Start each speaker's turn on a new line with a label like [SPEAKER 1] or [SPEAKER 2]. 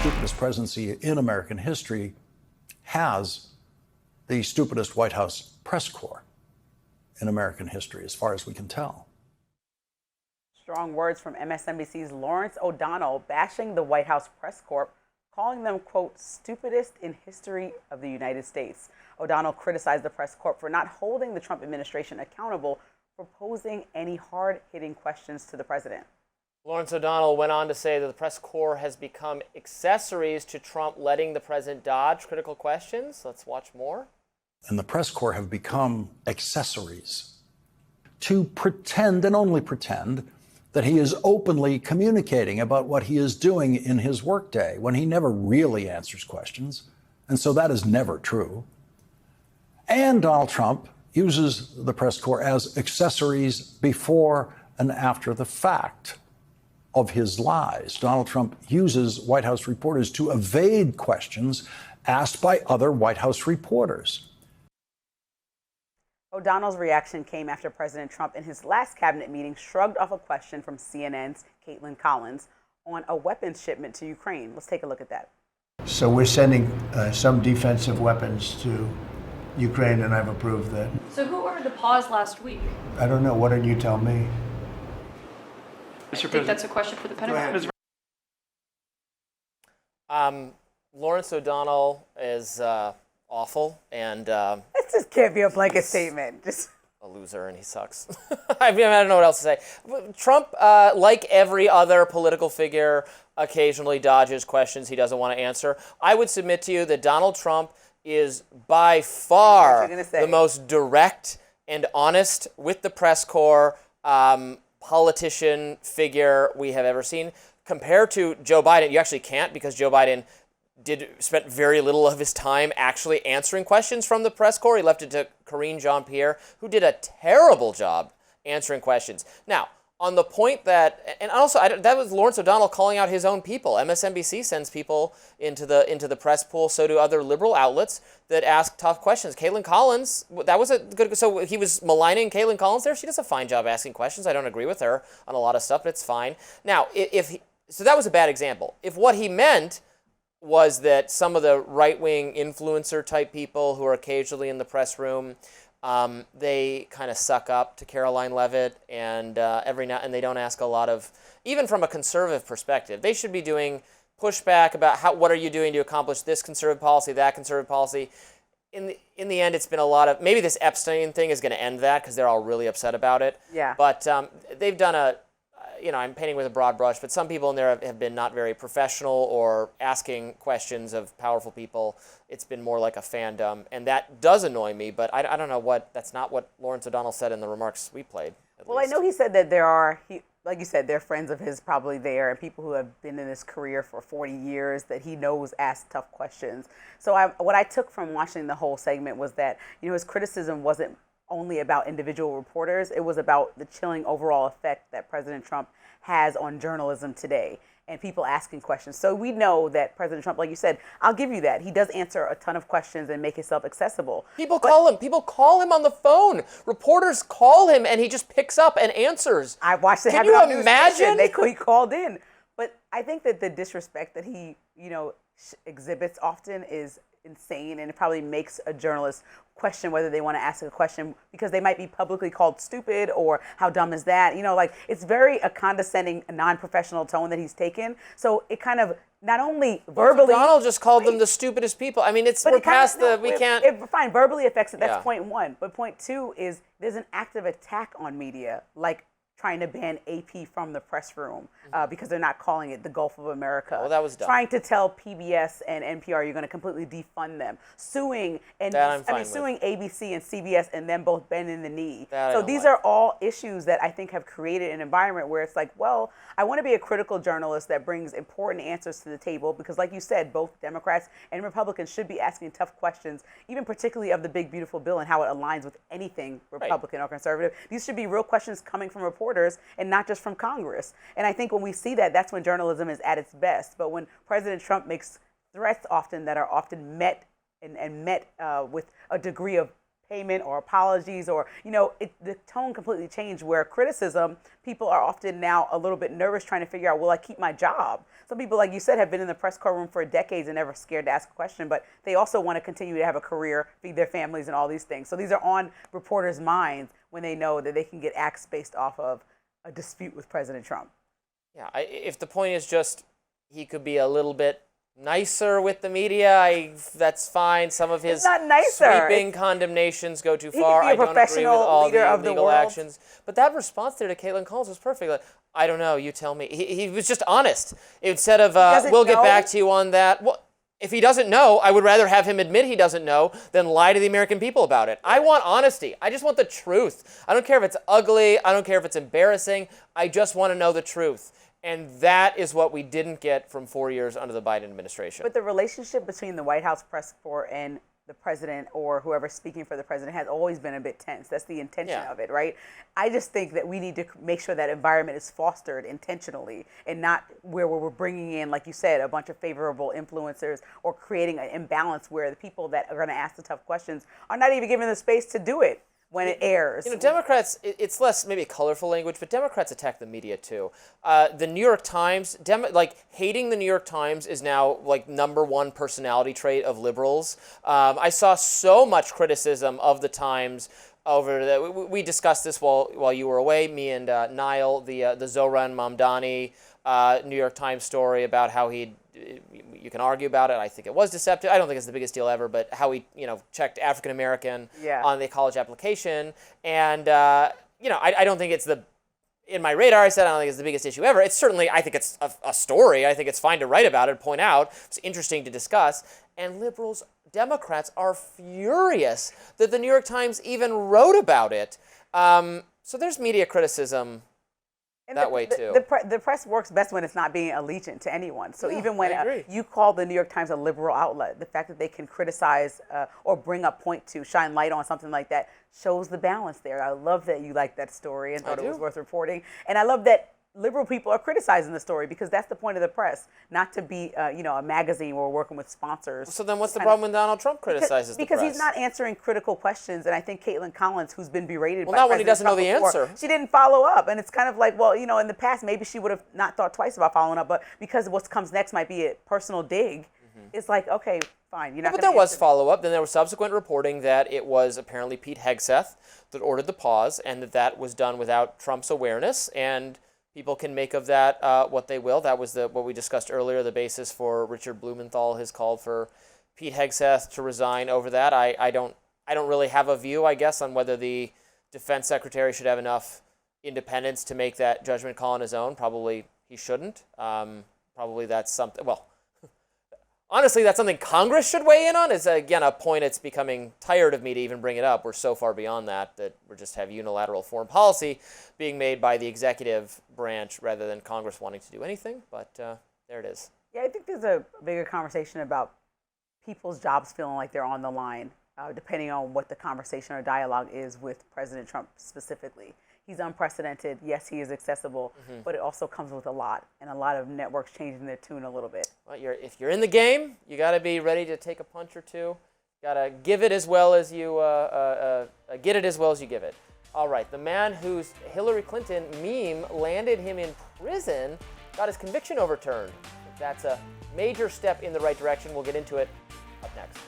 [SPEAKER 1] stupidest presidency in American history has the stupidest White House press corps in American history, as far as we can tell.
[SPEAKER 2] Strong words from MSNBC's Lawrence O'Donnell bashing the White House press corps, calling them, quote, stupidest in history of the United States. O'Donnell criticized the press corps for not holding the Trump administration accountable for posing any hard-hitting questions to the president.
[SPEAKER 3] Lawrence O'Donnell went on to say that the press corps has become accessories to Trump letting the president dodge critical questions. Let's watch more.
[SPEAKER 1] And the press corps have become accessories to pretend, and only pretend, that he is openly communicating about what he is doing in his workday, when he never really answers questions. And so that is never true. And Donald Trump uses the press corps as accessories before and after the fact of his lies. Donald Trump uses White House reporters to evade questions asked by other White House reporters.
[SPEAKER 2] O'Donnell's reaction came after President Trump, in his last cabinet meeting, shrugged off a question from CNN's Caitlin Collins on a weapons shipment to Ukraine. Let's take a look at that.
[SPEAKER 4] So we're sending some defensive weapons to Ukraine, and I've approved that.
[SPEAKER 5] So who ordered the pause last week?
[SPEAKER 4] I don't know. What did you tell me?
[SPEAKER 5] I think that's a question for the Pentagon.
[SPEAKER 3] Lawrence O'Donnell is awful, and
[SPEAKER 2] This just can't be a blanket statement. Just
[SPEAKER 3] a loser, and he sucks. I mean, I don't know what else to say. Trump, like every other political figure, occasionally dodges questions he doesn't want to answer. I would submit to you that Donald Trump is by far the most direct and honest with the press corps politician figure we have ever seen. Compared to Joe Biden, you actually can't, because Joe Biden spent very little of his time actually answering questions from the press corps. He left it to Karine Jean-Pierre, who did a terrible job answering questions. Now, on the point that, and also that was Lawrence O'Donnell calling out his own people. MSNBC sends people into the press pool. So do other liberal outlets that ask tough questions. Caitlin Collins, that was a good. So he was maligning Caitlin Collins there. She does a fine job asking questions. I don't agree with her on a lot of stuff, but it's fine. Now, so that was a bad example. If what he meant was that some of the right-wing influencer type people who are occasionally in the press room, they kind of suck up to Caroline Leavitt, and and they don't ask a lot of, even from a conservative perspective, they should be doing pushback about what are you doing to accomplish this conservative policy, that conservative policy. In the end, it's been a lot of, maybe this Epstein thing is going to end that because they're all really upset about it.
[SPEAKER 2] Yeah.
[SPEAKER 3] But they've done I'm painting with a broad brush, but some people in there have been not very professional or asking questions of powerful people. It's been more like a fandom, and that does annoy me, but I don't know that's not what Lawrence O'Donnell said in the remarks we played.
[SPEAKER 2] Well, I know he said that there are, like you said, there are friends of his probably there, and people who have been in his career for 40 years that he knows ask tough questions. So what I took from watching the whole segment was that, his criticism wasn't only about individual reporters. It was about the chilling overall effect that President Trump has on journalism today and people asking questions. So we know that President Trump, like you said, I'll give you that. He does answer a ton of questions and make himself accessible.
[SPEAKER 3] People call him on the phone. Reporters call him and he just picks up and answers.
[SPEAKER 2] I watched it
[SPEAKER 3] Can
[SPEAKER 2] happen
[SPEAKER 3] you
[SPEAKER 2] on News
[SPEAKER 3] imagine?
[SPEAKER 2] Station. He called in. But I think that the disrespect that he, exhibits often is insane, and it probably makes a journalist question whether they want to ask a question because they might be publicly called stupid or how dumb is that? It's very a condescending, non-professional tone that he's taken. So it kind of not only verbally.
[SPEAKER 3] Donald just called them the stupidest people. I mean,
[SPEAKER 2] Fine, verbally affects it. That's
[SPEAKER 3] Yeah.
[SPEAKER 2] point one. But point two is there's an active attack on media, like trying to ban AP from the press room because they're not calling it the Gulf of America.
[SPEAKER 3] Well, that was dumb.
[SPEAKER 2] Trying to tell PBS and NPR you're going to completely defund them. Suing ABC and CBS and them both bending the knee. So these are all issues that I think have created an environment where it's like, well, I want to be a critical journalist that brings important answers to the table because, like you said, both Democrats and Republicans should be asking tough questions, even particularly of the big, beautiful bill and how it aligns with anything Republican or conservative. These should be real questions coming from reporters and not just from Congress. And I think when we see that, that's when journalism is at its best. But when President Trump makes threats often that are often met with a degree of payment or apologies or, the tone completely changed where criticism, people are often now a little bit nervous trying to figure out, will I keep my job? Some people, like you said, have been in the press courtroom for decades and never scared to ask a question, but they also want to continue to have a career, feed their families and all these things. So these are on reporters' minds when they know that they can get axed based off of a dispute with President Trump.
[SPEAKER 3] Yeah, if the point is just he could be a little bit nicer with the media, that's fine. Some of his sweeping condemnations go too far. I don't agree with all the legal actions. But that response there to Caitlin Collins was perfect. Like, I don't know, you tell me. He was just honest. Instead of, we'll get back to you on that. Well, if he doesn't know, I would rather have him admit he doesn't know than lie to the American people about it. I want honesty. I just want the truth. I don't care if it's ugly. I don't care if it's embarrassing. I just want to know the truth. And that is what we didn't get from 4 years under the Biden administration.
[SPEAKER 2] But the relationship between the White House press corps and the president or whoever's speaking for the president has always been a bit tense. That's the intention of it, right? I just think that we need to make sure that environment is fostered intentionally and not where we're bringing in, like you said, a bunch of favorable influencers or creating an imbalance where the people that are going to ask the tough questions are not even given the space to do it when it airs.
[SPEAKER 3] Democrats, it's less maybe colorful language, but Democrats attack the media too. The New York Times, hating the New York Times is now like #1 personality trait of liberals. I saw so much criticism of the Times over that. We discussed this while you were away, me and Niall, the Zohran Mamdani New York Times story about how you can argue about it. I think it was deceptive. I don't think it's the biggest deal ever, but how he, checked African American on the college application. And, I don't think it's in my radar, I said I don't think it's the biggest issue ever. It's certainly, I think it's a story. I think it's fine to write about it, point out. It's interesting to discuss. And liberals, Democrats are furious that the New York Times even wrote about it. So there's media criticism way too.
[SPEAKER 2] The press works best when it's not being allegiant to anyone. So even when you call the New York Times a liberal outlet, the fact that they can criticize or bring up, point to, shine light on something like that shows the balance there. I love that you liked that story and thought it was worth reporting. And I love that liberal people are criticizing the story because that's the point of the press, not to be, a magazine where we're working with sponsors.
[SPEAKER 3] So then what's the problem when Donald Trump criticizes the press?
[SPEAKER 2] Because he's not answering critical questions, and I think Caitlin Collins, who's been berated by
[SPEAKER 3] not when he
[SPEAKER 2] President
[SPEAKER 3] doesn't know the
[SPEAKER 2] before,
[SPEAKER 3] answer.
[SPEAKER 2] she didn't follow up, and it's kind of like, well, in the past, maybe she would have not thought twice about following up, but because what comes next might be a personal dig, it's like, okay, fine. You're not.
[SPEAKER 3] But there was follow-up. Then there was subsequent reporting that it was apparently Pete Hegseth that ordered the pause, and that was done without Trump's awareness, and people can make of that what they will. That was what we discussed earlier, the basis for Richard Blumenthal, his call for Pete Hegseth to resign over that. I don't really have a view, I guess, on whether the defense secretary should have enough independence to make that judgment call on his own. Probably he shouldn't. Probably that's something, honestly, that's something Congress should weigh in on. Is, again, a point it's becoming tired of me to even bring it up. We're so far beyond that we just have unilateral foreign policy being made by the executive branch rather than Congress wanting to do anything. But there it is.
[SPEAKER 2] Yeah, I think there's a bigger conversation about people's jobs feeling like they're on the line, depending on what the conversation or dialogue is with President Trump specifically. He's unprecedented. Yes, he is accessible, but it also comes with a lot, and a lot of networks changing their tune a little bit.
[SPEAKER 3] Well, if you're in the game, you got to be ready to take a punch or two. Got to give it as well as you get it as well as you give it. All right, the man whose Hillary Clinton meme landed him in prison got his conviction overturned. That's a major step in the right direction. We'll get into it up next.